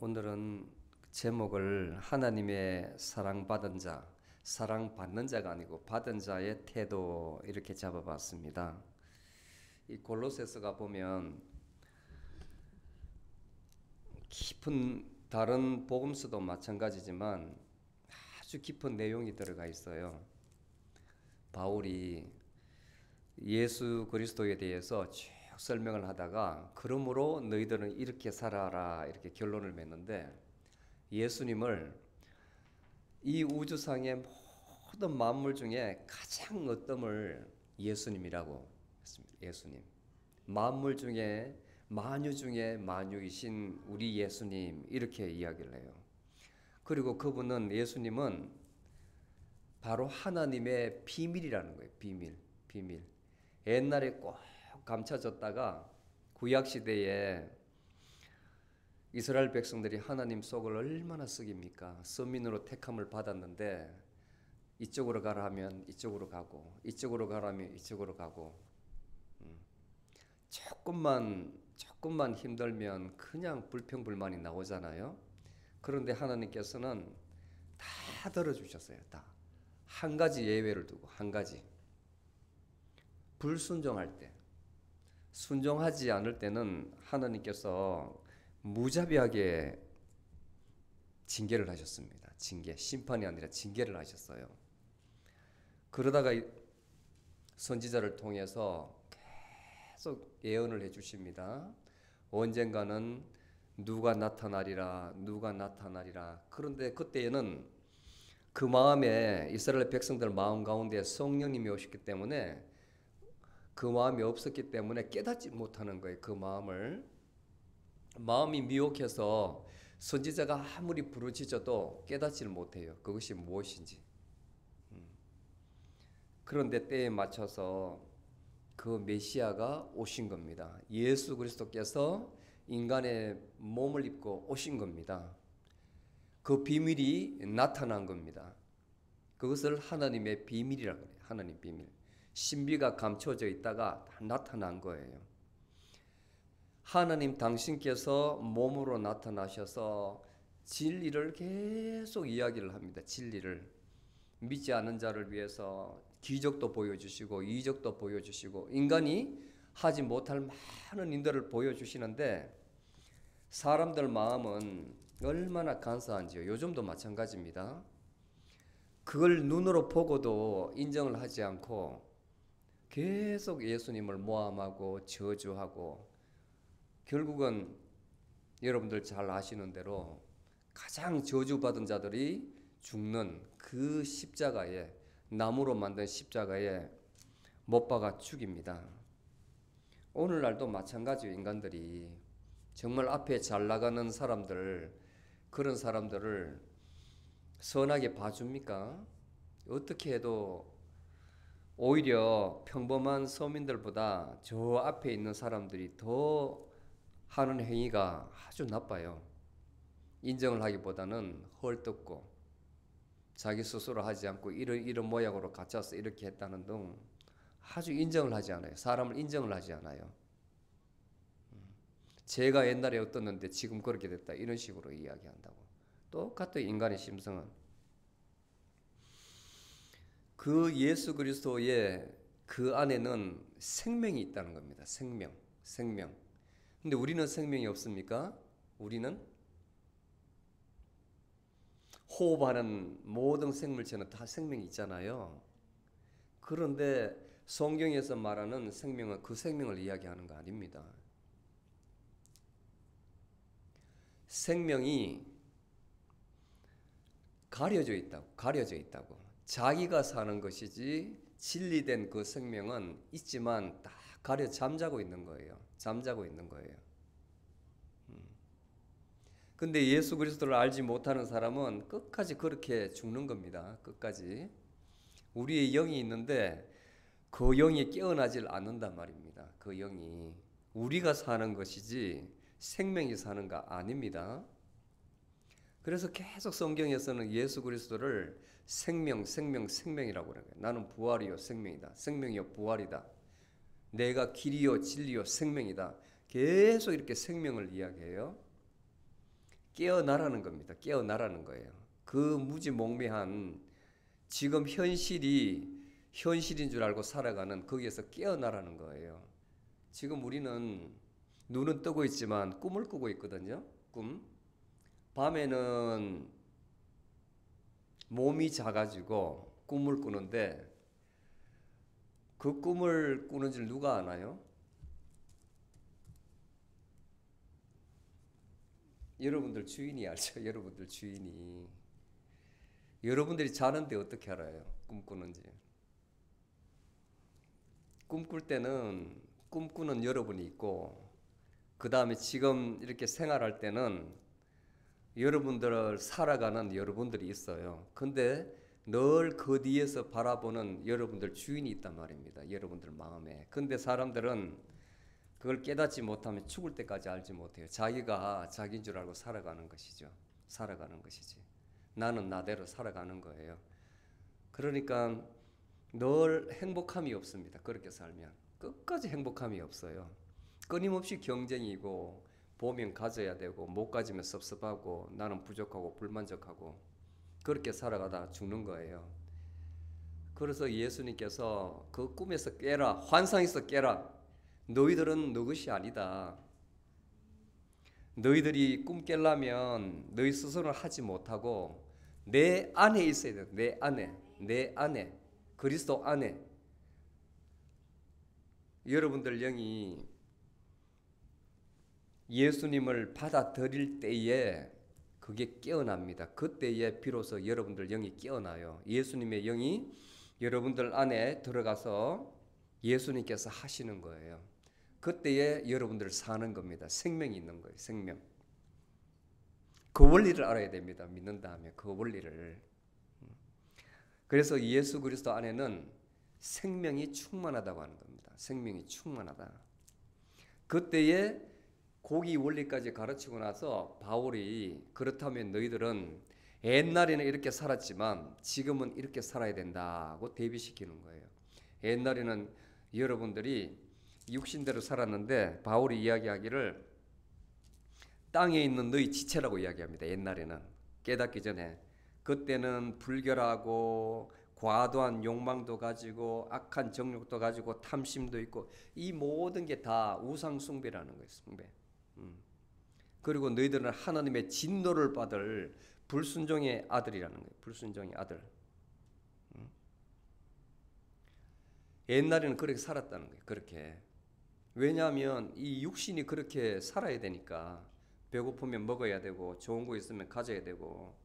오늘은 제목을 하나님의 사랑받은 자, 사랑받는 자가 아니고 받은 자의 태도 이렇게 잡아봤습니다. 이 골로새서가 보면 깊은 다른 복음서도 마찬가지지만 아주 깊은 내용이 들어가 있어요. 바울이 예수 그리스도에 대해서 쭉 설명을 하다가 그러므로 너희들은 이렇게 살아라 이렇게 결론을 맺는데, 예수님을 이 우주상의 모든 만물 중에 가장 어뜸을 예수님이라고 했습니다. 예수님, 만물 중에 만유 중에 만유이신 우리 예수님, 이렇게 이야기를 해요. 그리고 그분은, 예수님은 바로 하나님의 비밀이라는 거예요. 비밀. 옛날에 꼭 감춰졌다가 구약시대에 이스라엘 백성들이 하나님 속을 얼마나 썩입니까? 서민으로 택함을 받았는데 이쪽으로 가라 하면 이쪽으로 가고, 이쪽으로 가라면 이쪽으로 가고, 조금만 힘들면 그냥 불평불만이 나오잖아요. 그런데 하나님께서는 다 들어주셨어요. 다. 한 가지 예외를 두고, 한 가지. 불순종할 때, 순종하지 않을 때는 하나님께서 무자비하게 징계를 하셨습니다. 징계, 심판이 아니라 징계를 하셨어요. 그러다가 선지자를 통해서 계속 예언을 해주십니다. 언젠가는 누가 나타나리라. 그런데 그때에는 그 마음에, 이스라엘 백성들 마음 가운데 성령님이 오셨기 때문에, 그 마음이 없었기 때문에 깨닫지 못하는 거예요. 그 마음이 미혹해서 선지자가 아무리 부르짖어도 깨닫지를 못해요. 그것이 무엇인지. 그런데 때에 맞춰서 그 메시아가 오신 겁니다. 예수 그리스도께서 인간의 몸을 입고 오신 겁니다. 그 비밀이 나타난 겁니다. 그것을 하나님의 비밀이라고 해요. 하나님 비밀. 신비가 감춰져 있다가 나타난 거예요. 하나님 당신께서 몸으로 나타나셔서 진리를 계속 이야기를 합니다. 진리를. 믿지 않은 자를 위해서 기적도 보여주시고 이적도 보여주시고 인간이 하지 못할 많은 인들을 보여주시는데, 사람들 마음은 얼마나 간사한지요. 요즘도 마찬가지입니다. 그걸 눈으로 보고도 인정을 하지 않고 계속 예수님을 모함하고 저주하고, 결국은 여러분들 잘 아시는 대로 가장 저주받은 자들이 죽는 그 십자가에, 나무로 만든 십자가에 못 박아 죽입니다. 오늘날도 마찬가지예요. 인간들이 정말 앞에 잘 나가는 사람들, 그런 사람들을 선하게 봐줍니까? 어떻게 해도 오히려 평범한 서민들보다 저 앞에 있는 사람들이 더 하는 행위가 아주 나빠요. 인정을 하기보다는 헐뜯고 자기 스스로 하지 않고 이런 모양으로 갇혀서 이렇게 했다는 등 아주 인정을 하지 않아요. 사람을 인정을 하지 않아요. 제가 옛날에 어떻는데 지금 그렇게 됐다, 이런 식으로 이야기한다고. 똑같은 인간의 심성은. 그 예수 그리스도의 그 안에는 생명이 있다는 겁니다. 생명. 근데 우리는 생명이 없습니까? 우리는 호흡하는 모든 생물체는 다 생명이 있잖아요. 그런데 성경에서 말하는 생명은 그 생명을 이야기하는 거 아닙니다. 생명이 가려져 있다고. 자기가 사는 것이지 진리된 그 생명은 있지만 다 잠자고 있는 거예요. 근데 예수 그리스도를 알지 못하는 사람은 끝까지 그렇게 죽는 겁니다. 끝까지. 우리의 영이 있는데 그 영이 깨어나질 않는단 말입니다. 그 영이. 우리가 사는 것이지 생명이 사는 거 아닙니다. 그래서 계속 성경에서는 예수 그리스도를 생명이라고 그래요. 나는 부활이요 생명이다. 생명이요 부활이다. 내가 길이요 진리요 생명이다. 계속 이렇게 생명을 이야기해요. 깨어나라는 겁니다. 깨어나라는 거예요. 그 무지몽매한 지금 현실인 줄 알고 살아가는 거기에서 깨어나라는 거예요. 지금 우리는 눈은 뜨고 있지만 꿈을 꾸고 있거든요. 꿈. 밤에는 몸이 작아지고 꿈을 꾸는데 그 꿈을 꾸는 줄 누가 아나요? 여러분들 주인이 알죠. 여러분들 주인이. 여러분들이 자는데 어떻게 알아요? 꿈꾸는지. 꿈꿀 때는 꿈꾸는 여러분이 있고 그 다음에 지금 이렇게 생활할 때는 여러분들을 살아가는 여러분들이 있어요. 근데 늘 그 뒤에서 바라보는 여러분들 주인이 있단 말입니다. 여러분들 마음에. 근데 사람들은 그걸 깨닫지 못하면 죽을 때까지 알지 못해요. 자기가 자기인 줄 알고 살아가는 것이죠. 살아가는 것이지. 나는 나대로 살아가는 거예요. 그러니까 늘 행복함이 없습니다. 그렇게 살면. 끝까지 행복함이 없어요. 끊임없이 경쟁이고 보면 가져야 되고 못 가지면 섭섭하고 나는 부족하고 불만족하고 그렇게 살아가다 죽는 거예요. 그래서 예수님께서 그 꿈에서 깨라, 환상에서 깨라. 너희들은 너 것이 아니다. 너희들이 꿈 깨려면 너희 스스로는 하지 못하고 내 안에 있어야 돼. 내 안에 그리스도 안에 여러분들 영이 예수님을 받아들일 때에 그게 깨어납니다. 그때에 비로소 여러분들 영이 깨어나요. 예수님의 영이 여러분들 안에 들어가서 예수님께서 하시는 거예요. 그때에 여러분들 사는 겁니다. 생명이 있는 거예요. 생명. 그 원리를 알아야 됩니다. 믿는다 하면 그 원리를. 그래서 예수 그리스도 안에는 생명이 충만하다고 하는 겁니다. 생명이 충만하다. 그때에 고기 원리까지 가르치고 나서 바울이 그렇다면 너희들은 옛날에는 이렇게 살았지만 지금은 이렇게 살아야 된다고 대비시키는 거예요. 옛날에는 여러분들이 육신대로 살았는데 바울이 이야기하기를 땅에 있는 너희 지체라고 이야기합니다. 옛날에는 깨닫기 전에 그때는 불결하고 과도한 욕망도 가지고 악한 정욕도 가지고 탐심도 있고 이 모든 게 다 우상 숭배라는 거예요. 숭배. 그리고 너희들은 하나님의 진노를 받을 불순종의 아들이라는 거예요. 불순종의 아들. 옛날에는 그렇게 살았다는 거예요. 그렇게. 왜냐하면 이 육신이 그렇게 살아야 되니까 배고프면 먹어야 되고 좋은 거 있으면 가져야 되고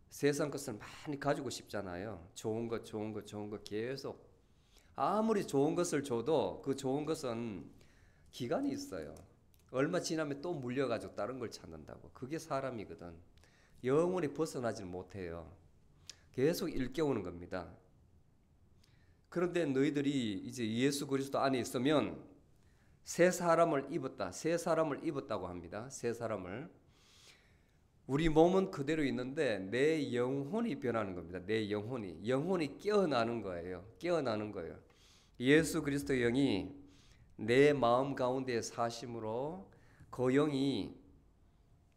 세상 것을 많이 가지고 싶잖아요. 좋은 것 계속. 아무리 좋은 것을 줘도 그 좋은 것은 기간이 있어요. 얼마 지나면 또 물려가지고 다른 걸 찾는다고. 그게 사람이거든. 영원히 벗어나질 못해요. 계속 일깨우는 겁니다. 그런데 너희들이 이제 예수 그리스도 안에 있으면 새 사람을 입었다. 새 사람을 입었다고 합니다. 새 사람을. 우리 몸은 그대로 있는데 내 영혼이 변하는 겁니다. 내 영혼이 깨어나는 거예요. 깨어나는 거예요. 예수 그리스도의 영이 내 마음 가운데 사심으로 그 영이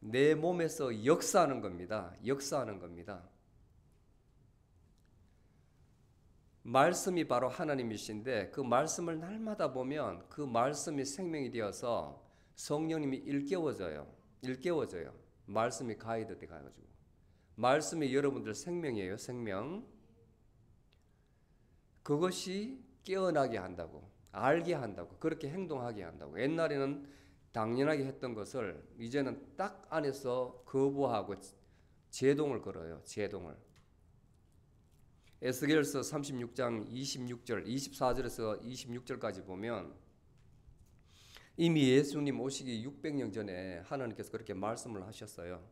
내 몸에서 역사하는 겁니다. 역사하는 겁니다. 말씀이 바로 하나님이신데 그 말씀을 날마다 보면 그 말씀이 생명이 되어서 성령님이 일깨워져요. 말씀이 가이드 돼가지고. 말씀이 여러분들 생명이에요. 생명. 그것이 깨어나게 한다고. 알게 한다고. 그렇게 행동하게 한다고. 옛날에는 당연하게 했던 것을 이제는 딱 안에서 거부하고 제동을 걸어요. 제동을. 에스겔서 36장 26절, 24절에서 26절까지 보면 이미 예수님 오시기 600년 전에 하나님께서 그렇게 말씀을 하셨어요.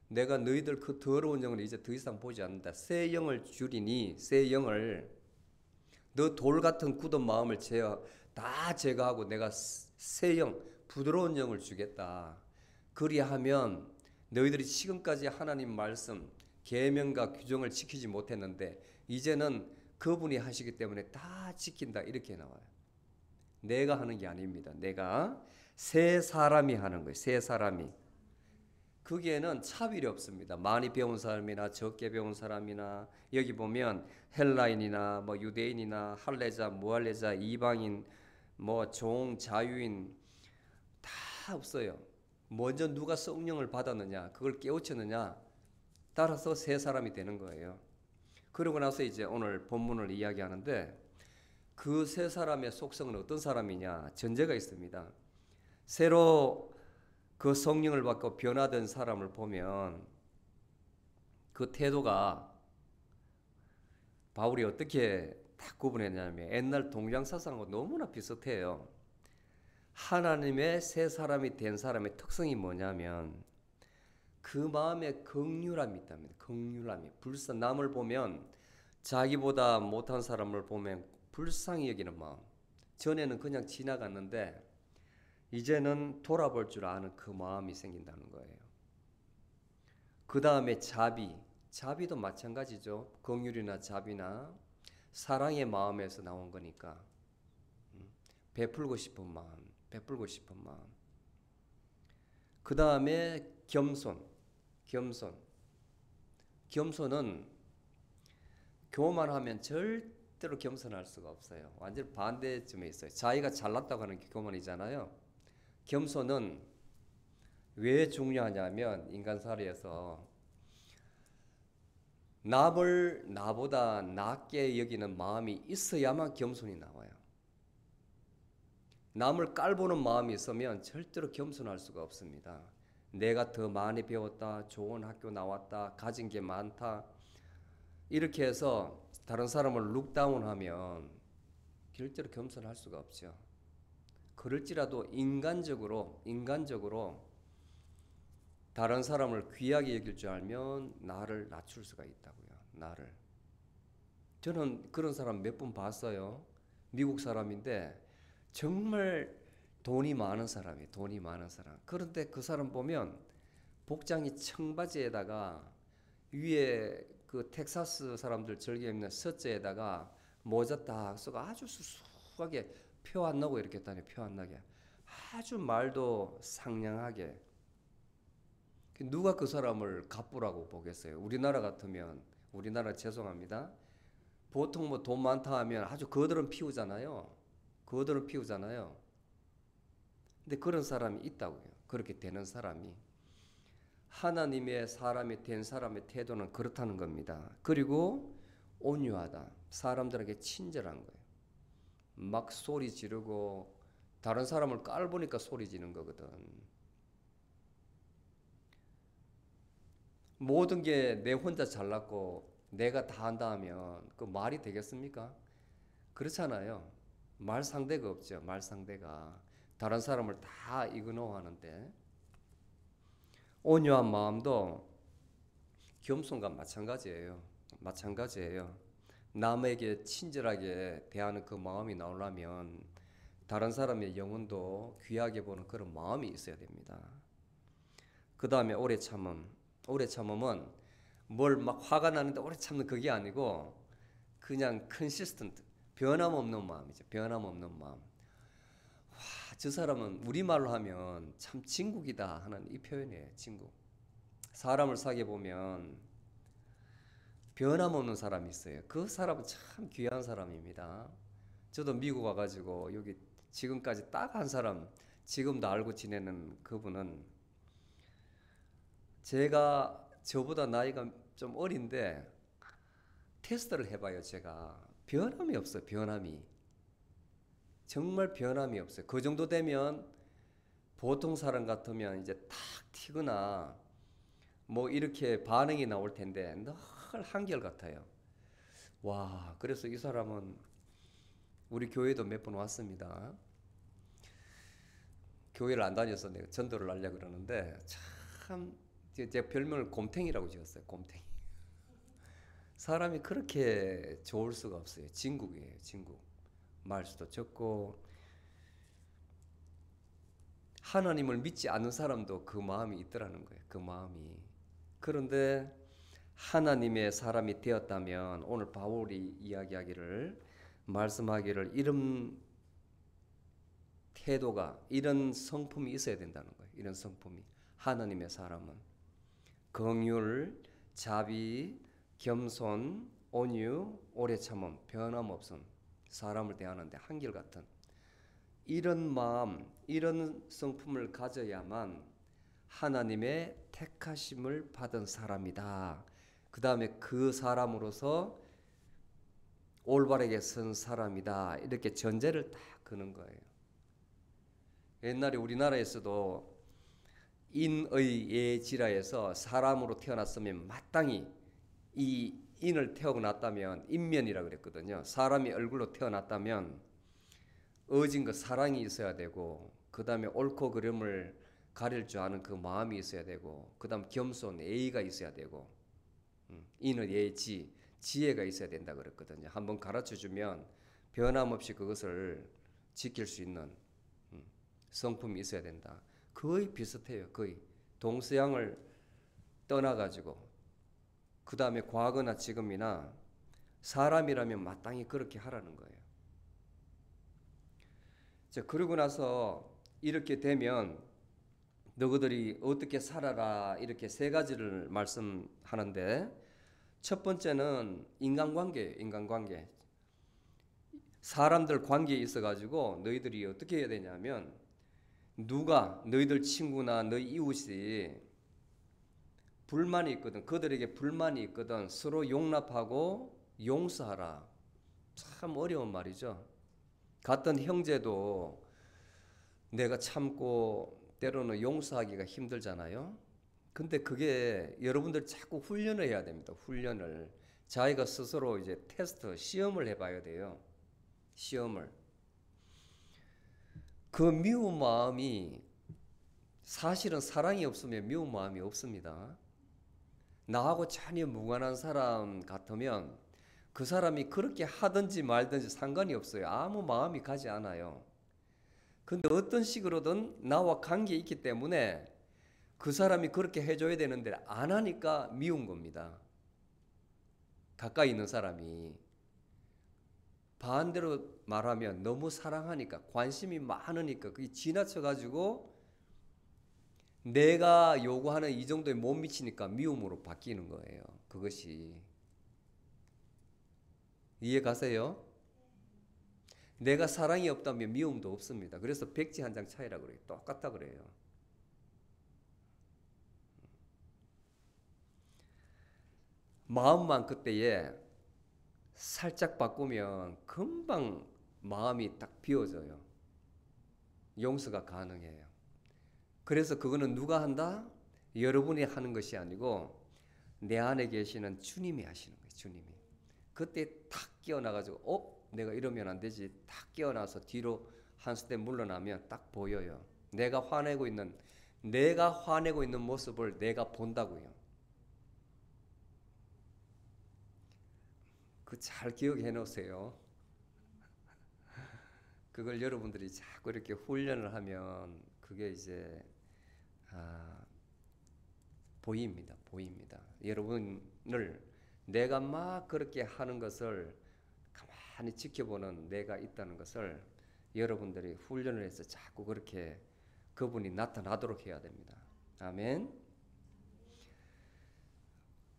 내가 너희들 그 더러운 영을 이제 더 이상 보지 않는다. 새 영을 주리니 새 영을 너 돌 같은 굳은 마음을 다 제거하고 내가 새 영, 부드러운 영을 주겠다. 그리하면 너희들이 지금까지 하나님 말씀, 계명과 규정을 지키지 못했는데 이제는 그분이 하시기 때문에 다 지킨다. 이렇게 나와요. 내가 하는 게 아닙니다. 내가 새 사람이 하는 거예요. 새 사람이. 거기에는 차별이 없습니다. 많이 배운 사람이나 적게 배운 사람이나 여기 보면 헬라인이나 뭐 유대인이나 할례자, 무할례자, 이방인, 뭐 종, 자유인 다 없어요. 먼저 누가 성령을 받았느냐, 그걸 깨우쳤느냐 따라서 새 사람이 되는 거예요. 그러고 나서 이제 오늘 본문을 이야기하는데 그 새 사람의 속성은 어떤 사람이냐? 전제가 있습니다. 새로 그 성령을 받고 변화된 사람을 보면 그 태도가 바울이 어떻게 딱 구분했냐면 옛날 동양 사상하고 너무나 비슷해요. 하나님의 새 사람이 된 사람의 특성이 뭐냐면 그 마음에 긍휼함이 있답니다. 긍휼함이. 남을 보면 자기보다 못한 사람을 보면 불쌍히 여기는 마음. 전에는 그냥 지나갔는데 이제는 돌아볼 줄 아는 그 마음이 생긴다는 거예요. 그 다음에 자비. 자비도 마찬가지죠. 긍휼이나 자비나 사랑의 마음에서 나온 거니까 베풀고 싶은 마음, 베풀고 싶은 마음. 그 다음에 겸손. 겸손은 교만하면 절대로 겸손할 수가 없어요. 완전 반대쯤에 있어요. 자기가 잘났다고 하는 게 교만이잖아요. 겸손은 왜 중요하냐면 인간사회에서 남을 나보다 낮게 여기는 마음이 있어야만 겸손이 나와요. 남을 깔보는 마음이 있으면 절대로 겸손할 수가 없습니다. 내가 더 많이 배웠다, 좋은 학교 나왔다, 가진 게 많다 이렇게 해서 다른 사람을 룩다운하면 절대로 겸손할 수가 없죠. 그럴지라도 인간적으로 다른 사람을 귀하게 여길 줄 알면 나를 낮출 수가 있다고요. 나를. 저는 그런 사람 몇 분 봤어요. 미국 사람인데 정말 돈이 많은 사람이에요. 돈이 많은 사람. 그런데 그 사람 보면 복장이 청바지에다가 위에 그 텍사스 사람들 즐겨 입는 셔츠에다가 모자 딱 쓰고 아주 수수하게 표 안 나고 이렇게 다녀. 표 안 나게. 아주 말도 상냥하게. 누가 그 사람을 갑부라고 보겠어요? 우리나라 같으면 우리나라 죄송합니다. 보통 뭐 돈 많다 하면 아주 거드름 피우잖아요. 근데 그런 사람이 있다고요. 그렇게 되는 사람이. 하나님의 사람이 된 사람의 태도는 그렇다는 겁니다. 그리고 온유하다. 사람들에게 친절한 거예요. 막 소리 지르고 다른 사람을 깔보니까 소리 지르는 거거든. 모든 게 내 혼자 잘났고 내가 다 한다 하면 그 말이 되겠습니까? 그렇잖아요. 말 상대가 없죠. 말 상대가. 다른 사람을 다 이그노하는데 온유한 마음도 겸손과 마찬가지예요. 남에게 친절하게 대하는 그 마음이 나오려면 다른 사람의 영혼도 귀하게 보는 그런 마음이 있어야 됩니다. 그 다음에 오래 참음. 오래 참음은 뭘 막 화가 나는데 오래 참는 그게 아니고 그냥 컨시스턴트, 변함없는 마음이죠. 변함없는 마음. 와, 저 사람은 우리말로 하면 참 진국이다 하는 이 표현이에요. 진국. 사람을 사귀어 보면 변함없는 사람이 있어요. 그 사람은 참 귀한 사람입니다. 저도 미국 와가지고 여기 지금까지 딱 한 사람 지금도 알고 지내는 그분은 제가 저보다 나이가 좀 어린데 테스트를 해봐요. 제가 변함이 없어요. 변함이 정말 변함이 없어요. 그 정도 되면 보통 사람 같으면 이제 탁 튀거나 뭐 이렇게 반응이 나올 텐데 늘 한결같아요. 와, 그래서 이 사람은 우리 교회도 몇 번 왔습니다. 교회를 안 다녀서 내가 전도를 하려고 그러는데 참 제 별명을 곰탱이라고 지었어요. 곰탱이. 사람이 그렇게 좋을 수가 없어요. 진국이에요. 진국. 말수도 적고 하나님을 믿지 않는 사람도 그 마음이 있더라는 거예요. 그 마음이. 그런데 하나님의 사람이 되었다면 오늘 바울이 말씀하기를 이런 태도가 이런 성품이 있어야 된다는 거예요. 이런 성품이. 하나님의 사람은 긍휼, 자비, 겸손, 온유, 오래 참음, 변함없음, 사람을 대하는데 한결같은 이런 마음, 이런 성품을 가져야만 하나님의 택하심을 받은 사람이다. 그 다음에 그 사람으로서 올바르게 선 사람이다. 이렇게 전제를 딱 그는 거예요. 옛날에 우리나라에서도 인의 예지라에서 사람으로 태어났으면 마땅히 이 인을 태어났다면 인면이라 그랬거든요. 사람이 얼굴로 태어났다면 어진 그 사랑이 있어야 되고, 그 다음에 옳고 그름을 가릴 줄 아는 그 마음이 있어야 되고, 그 다음 겸손, 예의가 있어야 되고, 인의 예지, 지혜가 있어야 된다 그랬거든요. 한번 가르쳐 주면 변함없이 그것을 지킬 수 있는 성품이 있어야 된다. 거의 비슷해요. 거의 동서양을 떠나가지고 그 다음에 과거나 지금이나 사람이라면 마땅히 그렇게 하라는 거예요. 자, 그러고 나서 이렇게 되면 너희들이 어떻게 살아라 이렇게 세 가지를 말씀하는데, 첫 번째는 인간관계예요. 인간관계. 사람들 관계에 있어가지고 너희들이 어떻게 해야 되냐면, 누가 너희들 친구나 너희 이웃이 불만이 있거든, 그들에게 불만이 있거든 서로 용납하고 용서하라. 참 어려운 말이죠. 같은 형제도 내가 참고 때로는 용서하기가 힘들잖아요. 근데 그게 여러분들 자꾸 훈련을 해야 됩니다. 훈련을. 자기가 스스로 이제 테스트, 시험을 해봐야 돼요. 시험을. 그 미운 마음이 사실은 사랑이 없으면 미운 마음이 없습니다. 나하고 전혀 무관한 사람 같으면 그 사람이 그렇게 하든지 말든지 상관이 없어요. 아무 마음이 가지 않아요. 근데 어떤 식으로든 나와 관계에 있기 때문에 그 사람이 그렇게 해줘야 되는데 안 하니까 미운 겁니다. 가까이 있는 사람이. 반대로 말하면 너무 사랑하니까, 관심이 많으니까 그게 지나쳐가지고 내가 요구하는 이 정도에 못 미치니까 미움으로 바뀌는 거예요. 그것이. 이해 가세요? 내가 사랑이 없다면 미움도 없습니다. 그래서 백지 한 장 차이라 그래요. 똑같다 그래요. 마음만 그때에 살짝 바꾸면 금방 마음이 딱 비워져요. 용서가 가능해요. 그래서 그거는 누가 한다? 여러분이 하는 것이 아니고 내 안에 계시는 주님이 하시는 거예요. 주님이. 그때 탁 깨어나가지고 내가 이러면 안 되지. 탁 깨어나서 뒤로 한 스텝 물러나면 딱 보여요. 내가 화내고 있는 모습을 내가 본다고요. 그 잘 기억해 놓으세요. 그걸 여러분들이 자꾸 이렇게 훈련을 하면 그게 이제 보입니다. 보입니다. 여러분을 내가 막 그렇게 하는 것을 가만히 지켜보는 내가 있다는 것을 여러분들이 훈련을 해서 자꾸 그렇게 그분이 나타나도록 해야 됩니다. 아멘.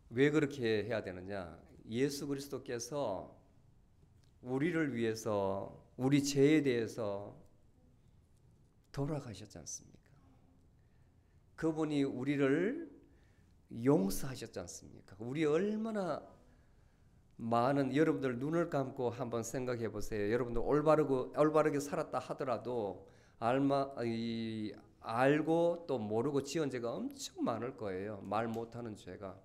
왜 그렇게 해야 되느냐? 예수 그리스도께서 우리를 위해서 우리 죄에 대해서 돌아가셨지 않습니까? 그분이 우리를 용서하셨지 않습니까? 우리 얼마나 많은, 여러분들 눈을 감고 한번 생각해 보세요. 여러분들 올바르게 살았다 하더라도 알고 또 모르고 지은 죄가 엄청 많을 거예요. 말 못하는 죄가.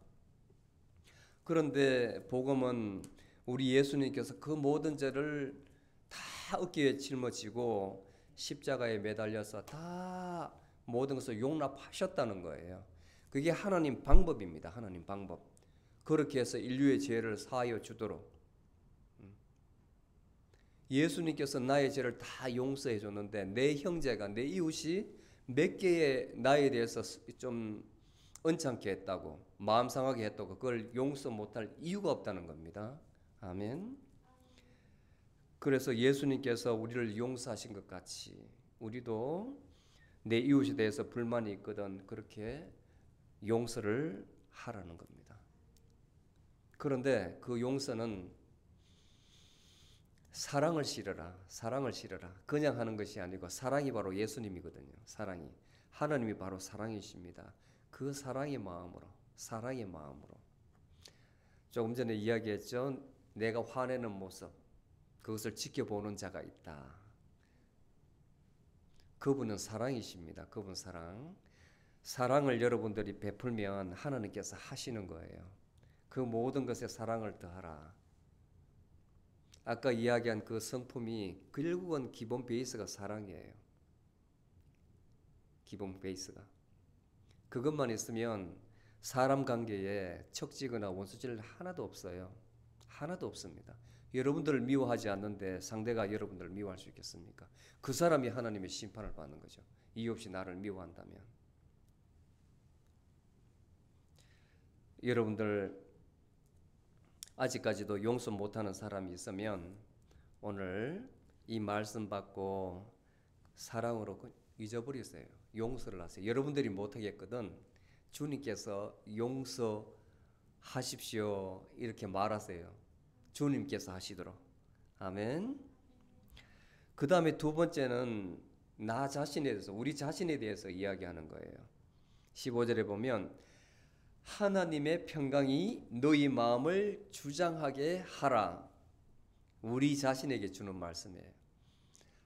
그런데 복음은 우리 예수님께서 그 모든 죄를 다 어깨에 짊어지고 십자가에 매달려서 다 모든 것을 용납하셨다는 거예요. 그게 하나님 방법입니다. 하나님 방법. 그렇게 해서 인류의 죄를 사하여 주도록. 예수님께서 나의 죄를 다 용서해 줬는데 내 형제가, 내 이웃이 몇 개의 나에 대해서 좀 언짢게 했다고, 마음 상하게 했다고 그걸 용서 못할 이유가 없다는 겁니다. 아멘. 그래서 예수님께서 우리를 용서하신 것 같이 우리도 내 이웃에 대해서 불만이 있거든 그렇게 용서를 하라는 겁니다. 그런데 그 용서는 사랑을 실어라, 사랑을 실어라. 그냥 하는 것이 아니고 사랑이 바로 예수님이거든요. 사랑이. 하나님이 바로 사랑이십니다. 그 사랑의 마음으로, 사랑의 마음으로. 조금 전에 이야기했죠. 내가 화내는 모습, 그것을 지켜보는 자가 있다. 그분은 사랑이십니다. 그분 사랑. 사랑을 여러분들이 베풀면 하나님께서 하시는 거예요. 그 모든 것에 사랑을 더하라. 아까 이야기한 그 성품이 결국은 기본 베이스가 사랑이에요. 기본 베이스가. 그것만 있으면 사람 관계에 척지거나 원수질 하나도 없어요. 하나도 없습니다. 여러분들을 미워하지 않는데 상대가 여러분들을 미워할 수 있겠습니까? 그 사람이 하나님의 심판을 받는 거죠. 이유 없이 나를 미워한다면. 여러분들 아직까지도 용서 못하는 사람이 있으면 오늘 이 말씀 받고 사랑으로 잊어버리세요. 용서를 하세요. 여러분들이 못하겠거든 주님께서 용서하십시오 이렇게 말하세요. 주님께서 하시도록. 아멘. 그 다음에 두 번째는 나 자신에 대해서, 우리 자신에 대해서 이야기하는 거예요. 15절에 보면 하나님의 평강이 너희 마음을 주장하게 하라. 우리 자신에게 주는 말씀이에요.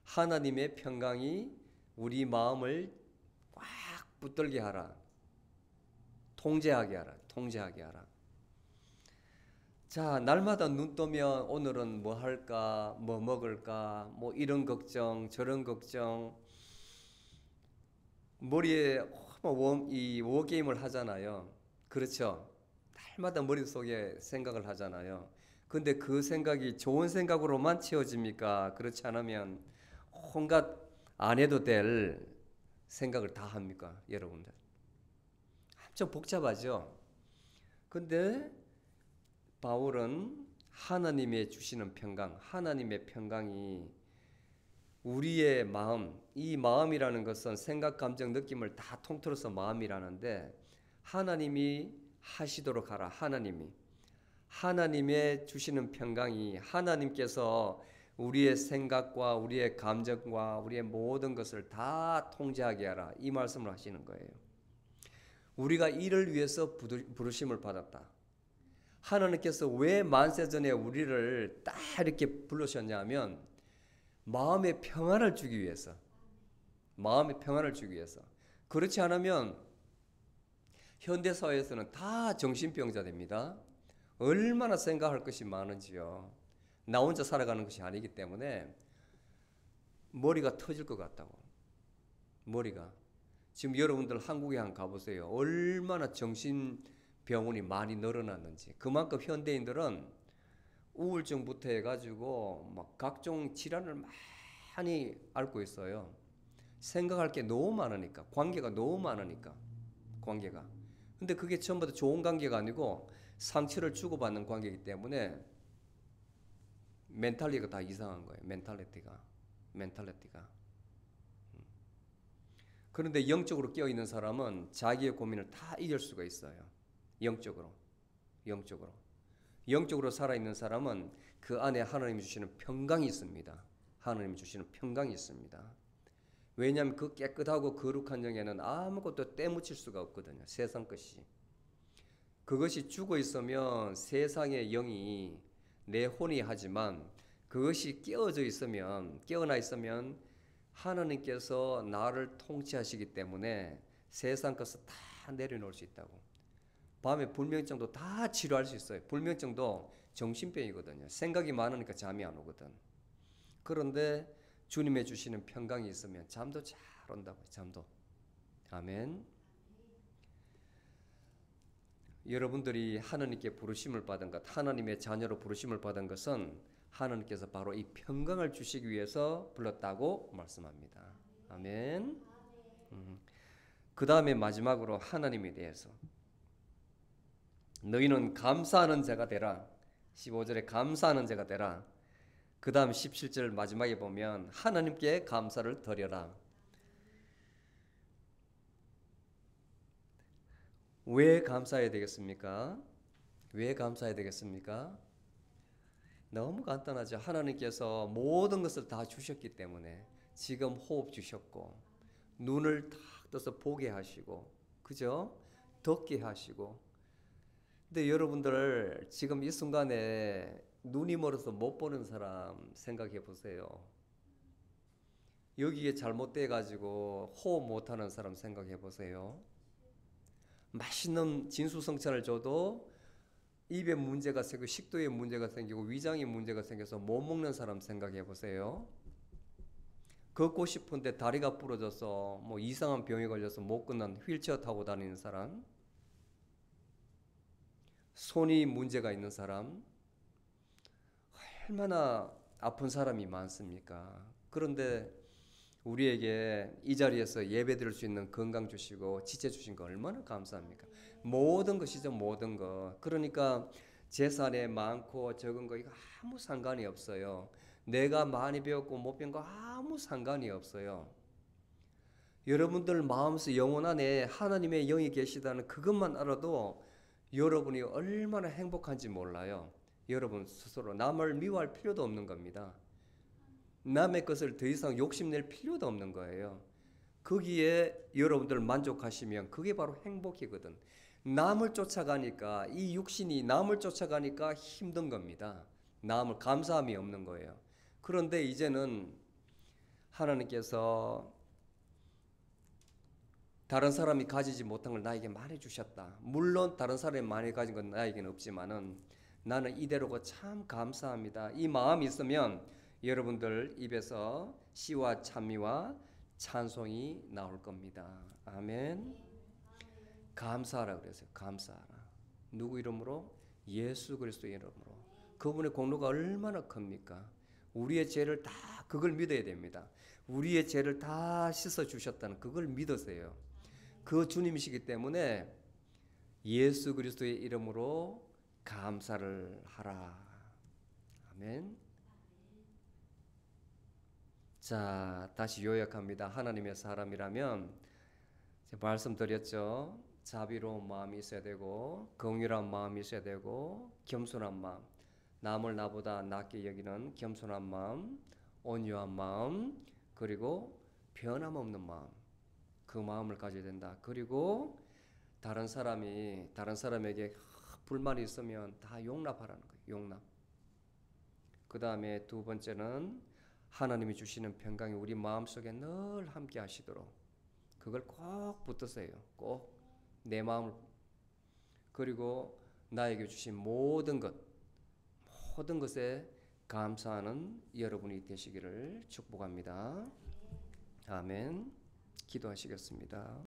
하나님의 평강이 우리 마음을 꽉 붙들게 하라. 통제하게 하라. 통제하게 하라. 자, 날마다 눈 뜨면 오늘은 뭐 할까, 뭐 먹을까, 뭐 이런 걱정, 저런 걱정, 머리에 이 워게임을 하잖아요. 그렇죠? 날마다 머릿속에 생각을 하잖아요. 근데 그 생각이 좋은 생각으로만 채워집니까? 그렇지 않으면 온갖 안 해도 될 생각을 다 합니까? 여러분들. 엄청 복잡하죠? 근데 바울은 하나님의 주시는 평강, 하나님의 평강이 우리의 마음, 이 마음이라는 것은 생각, 감정, 느낌을 다 통틀어서 마음이라는데 하나님이 하시도록 하라. 하나님의 주시는 평강이 하나님께서 우리의 생각과 우리의 감정과 우리의 모든 것을 다 통제하게 하라. 이 말씀을 하시는 거예요. 우리가 이를 위해서 부르심을 받았다. 하나님께서 왜 만세전에 우리를 딱 이렇게 부르셨냐면 마음의 평안을 주기 위해서. 마음의 평안을 주기 위해서. 그렇지 않으면 현대사회에서는 다 정신병자 됩니다. 얼마나 생각할 것이 많은지요. 나 혼자 살아가는 것이 아니기 때문에 머리가 터질 것 같다고. 머리가. 지금 여러분들 한국에 한번 가보세요. 얼마나 정신병원이 많이 늘어났는지. 그만큼 현대인들은 우울증부터 해가지고 막 각종 질환을 많이 앓고 있어요. 생각할 게 너무 많으니까. 관계가 너무 많으니까. 관계가. 근데 그게 전부 다 좋은 관계가 아니고 상처를 주고받는 관계이기 때문에 멘탈리티가 다 이상한 거예요. 멘탈리티가. 그런데 영적으로 깨어있는 사람은 자기의 고민을 다 이길 수가 있어요. 영적으로 살아있는 사람은 그 안에 하나님이 주시는 평강이 있습니다. 하나님이 주시는 평강이 있습니다. 왜냐하면 그 깨끗하고 거룩한 영에는 아무것도 때묻힐 수가 없거든요. 세상 것이. 그것이 죽어 있으면 세상의 영이 내 혼이 하지만 그것이 깨어나 있으면 하나님께서 나를 통치하시기 때문에 세상 것을 다 내려놓을 수 있다고. 밤에 불면증도 다 치료할 수 있어요. 불면증도 정신병이거든요. 생각이 많으니까 잠이 안 오거든. 그런데 주님의 주시는 평강이 있으면 잠도 잘 온다고요. 잠도. 아멘. 여러분들이 하나님께 부르심을 받은 것, 하나님의 자녀로 부르심을 받은 것은 하나님께서 바로 이 평강을 주시기 위해서 불렀다고 말씀합니다. 아멘. 그 다음에 마지막으로 하나님에 대해서. 너희는 감사하는 자가 되라. 15절에 감사하는 자가 되라. 그 다음 17절 마지막에 보면 하나님께 감사를 드려라. 왜 감사해야 되겠습니까? 왜 감사해야 되겠습니까? 너무 간단하죠. 하나님께서 모든 것을 다 주셨기 때문에 지금 호흡 주셨고 눈을 탁 떠서 보게 하시고 그죠? 듣게 하시고 근데 여러분들 지금 이 순간에 눈이 멀어서 못 보는 사람 생각해 보세요. 여기에 잘못돼 가지고 호흡 못하는 사람 생각해 보세요. 맛있는 진수성찬을 줘도 입에 문제가 생기고 식도에 문제가 생기고 위장에 문제가 생겨서 못 먹는 사람 생각해 보세요. 걷고 싶은데 다리가 부러져서 뭐 이상한 병에 걸려서 못 걷는 휠체어 타고 다니는 사람, 손이 문제가 있는 사람, 얼마나 아픈 사람이 많습니까? 그런데 우리에게 이 자리에서 예배드릴 수 있는 건강 주시고 지체 주신 거 얼마나 감사합니까? 모든 것이죠, 모든 것. 그러니까 재산에 많고 적은 거 이거 아무 상관이 없어요. 내가 많이 배웠고 못 배운 거 아무 상관이 없어요. 여러분들 마음속 영혼 안에 하나님의 영이 계시다는 그것만 알아도 여러분이 얼마나 행복한지 몰라요. 여러분 스스로 남을 미워할 필요도 없는 겁니다. 남의 것을 더 이상 욕심낼 필요도 없는 거예요. 거기에 여러분들 만족하시면 그게 바로 행복이거든. 남을 쫓아가니까 이 육신이 남을 쫓아가니까 힘든 겁니다. 남을 감사함이 없는 거예요. 그런데 이제는 하나님께서 다른 사람이 가지지 못한 걸 나에게 많이 주셨다. 물론 다른 사람이 많이 가진 건 나에게는 없지만은 나는 이대로가 참 감사합니다. 이 마음이 있으면 여러분들 입에서 시와 찬미와 찬송이 나올 겁니다. 아멘. 감사하라 그랬어요. 감사하라. 누구 이름으로? 예수 그리스도 이름으로. 그분의 공로가 얼마나 큽니까? 우리의 죄를 다 그걸 믿어야 됩니다. 우리의 죄를 다 씻어 주셨다는 그걸 믿으세요. 그 주님이시기 때문에 예수 그리스도의 이름으로 감사를 하라. 아멘. 자, 다시 요약합니다. 하나님의 사람이라면 말씀드렸죠. 자비로운 마음이 있어야 되고 긍휼한 마음이 있어야 되고 겸손한 마음, 남을 나보다 낮게 여기는 겸손한 마음, 온유한 마음, 그리고 변함없는 마음, 그 마음을 가져야 된다. 그리고 다른 사람에게 불만이 있으면 다 용납하라는 거예요. 용납. 그 다음에 두 번째는 하나님이 주시는 평강이 우리 마음속에 늘 함께 하시도록 그걸 꼭 붙드세요. 꼭 내 마음을. 그리고 나에게 주신 모든 것에 감사하는 여러분이 되시기를 축복합니다. 아멘. 기도하시겠습니다.